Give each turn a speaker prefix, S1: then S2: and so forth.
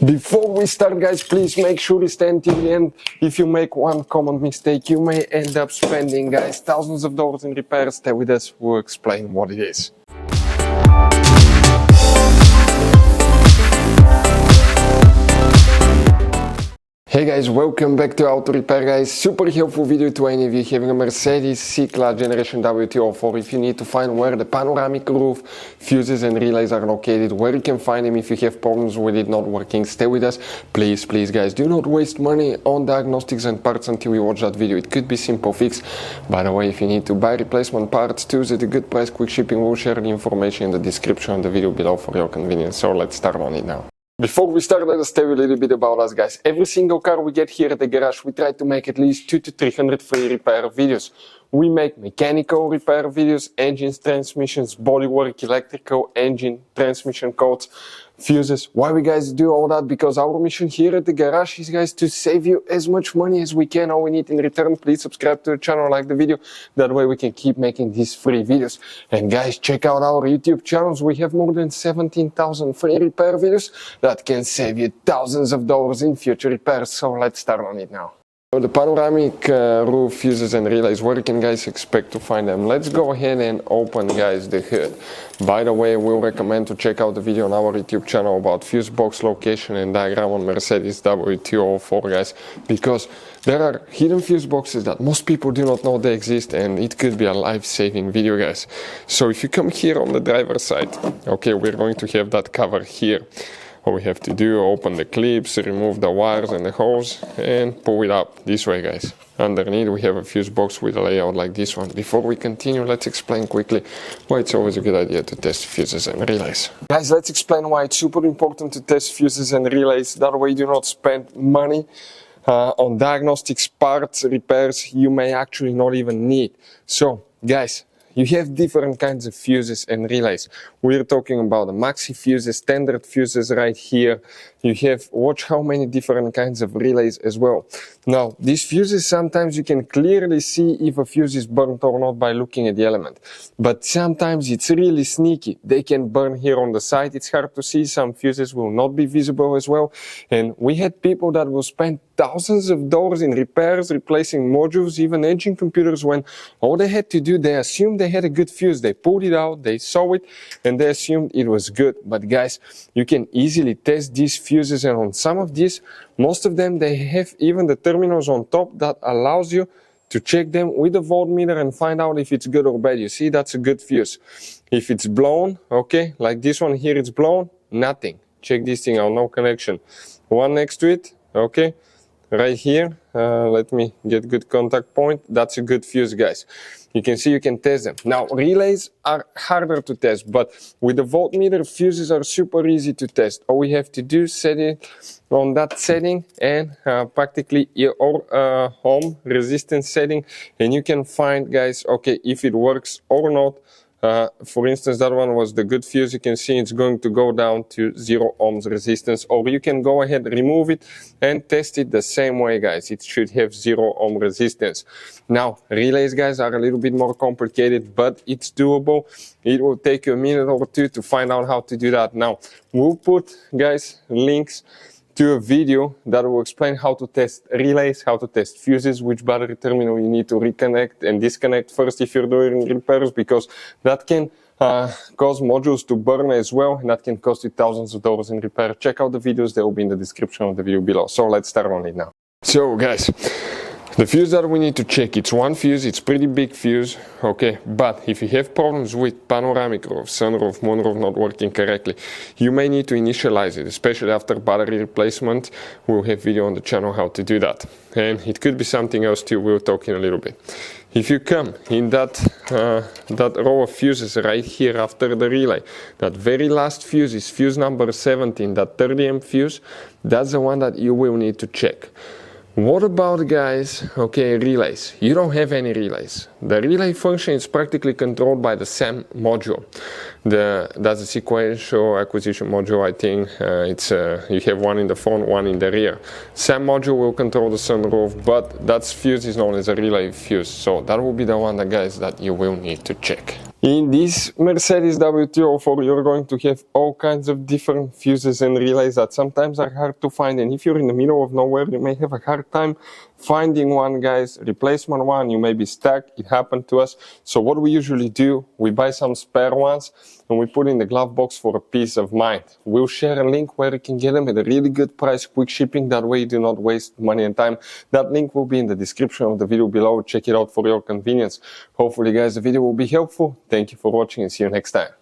S1: Before we start, guys, please make sure you stay until the end. If you make one common mistake, you may end up spending, guys, thousands of dollars in repairs. Stay with us, we'll explain what it is. Hey guys, welcome back to Auto Repair, guys. Super helpful video to any of you having a Mercedes C-Class Generation W204. If you need to find where the panoramic roof, fuses and relays are located, where you can find them if you have problems with it not working, stay with us. Please, guys, do not waste money on diagnostics and parts until you watch that video. It could be simple fix. By the way, if you need to buy replacement parts too at a good price, quick shipping, we'll share the information in the description of the video below for your convenience. So let's start on it now. Before we start, let us tell you a little bit about us, guys. Every single car we get here at the garage, we try to make at least 200 to 300 free repair videos. We make mechanical repair videos, engines, transmissions, bodywork, electrical, engine, transmission codes, fuses. Why we guys do all that? Because our mission here at the garage is, guys, to save you as much money as we can. All we need in return, please subscribe to the channel, like the video. That way we can keep making these free videos. And guys, check out our YouTube channels. We have more than 17,000 free repair videos that can save you thousands of dollars in future repairs. So let's start on it now. So the panoramic roof, fuses and relays, where you can, guys, expect to find them. Let's go ahead and open, guys, the hood. By the way, we'll recommend to check out the video on our YouTube channel about fuse box location and diagram on Mercedes W204, guys, because there are hidden fuse boxes that most people do not know they exist, and it could be a life-saving video, guys. So if you come here on the driver's side, okay, we're going to have that cover here. All we have to do, open the clips, remove the wires and the hose, and pull it up this way, guys. Underneath we have a fuse box with a layout like this one. Before we continue, let's explain quickly why it's always a good idea to test fuses and relays. Guys, let's explain why it's super important to test fuses and relays. That way you do not spend money on diagnostics, parts, repairs you may actually not even need. So, guys, you have different kinds of fuses and relays. We're talking about the maxi fuses, standard fuses right here. You have, watch how many different kinds of relays as well. Now, these fuses, sometimes you can clearly see if a fuse is burnt or not by looking at the element. But sometimes it's really sneaky. They can burn here on the side. It's hard to see. Some fuses will not be visible as well. And we had people that will spend thousands of dollars in repairs, replacing modules, even engine computers, when all they had to do, they assumed they had a good fuse. They pulled it out, they saw it, and they assumed it was good. But guys, you can easily test these fuses, and on some of these, most of them, they have even the terminals on top that allows you to check them with a voltmeter and find out if it's good or bad. You see, that's a good fuse. If it's blown, okay, like this one here, it's blown, nothing. Check this thing out, no connection. One next to it, okay. Right here, let me get good contact point. That's a good fuse, guys. You can see you can test them. Now, relays are harder to test, but with the voltmeter, fuses are super easy to test. All we have to do is set it on that setting and practically your home resistance setting, and you can find, guys, okay, if it works or not. For instance, that one was the good fuse. You can see it's going to go down to 0 ohms resistance, or you can go ahead, remove it and test it the same way, guys. It should have 0 ohm resistance. Now, relays, guys, are a little bit more complicated, but it's doable. It will take you a minute or two to find out how to do that. Now, we'll put, guys, links to a video that will explain how to test relays, how to test fuses, which battery terminal you need to reconnect and disconnect first if you're doing repairs, because that can cause modules to burn as well, and that can cost you thousands of dollars in repair. Check out the videos, they will be in the description of the video below. So let's start on it now. So guys, the fuse that we need to check, it's one fuse, it's pretty big fuse, okay, but if you have problems with panoramic roof, sunroof, moonroof not working correctly, you may need to initialize it, especially after battery replacement. We'll have video on the channel how to do that. And it could be something else too, we'll talk in a little bit. If you come in that row of fuses right here after the relay, that very last fuse is fuse number 17, that 30 amp fuse, that's the one that you will need to check. What about, guys, okay, relays? You don't have any relays. The relay function is practically controlled by the SAM module. That's a sequential acquisition module, I think. You have one in the front, one in the rear. SAM module will control the sunroof, but that fuse is known as a relay fuse. So that will be the one, guys, that you will need to check. In this Mercedes W204, you're going to have all kinds of different fuses and relays that sometimes are hard to find, and if you're in the middle of nowhere, you may have a hard time finding one, guys. Replacement one, you may be stuck. It happened to us. So what we usually do, we buy some spare ones and we put in the glove box for a peace of mind. We'll share a link where you can get them at a really good price, quick shipping. That way you do not waste money and time. That link will be in the description of the video below. Check it out for your convenience. Hopefully, guys, the video will be helpful. Thank you for watching and see you next time.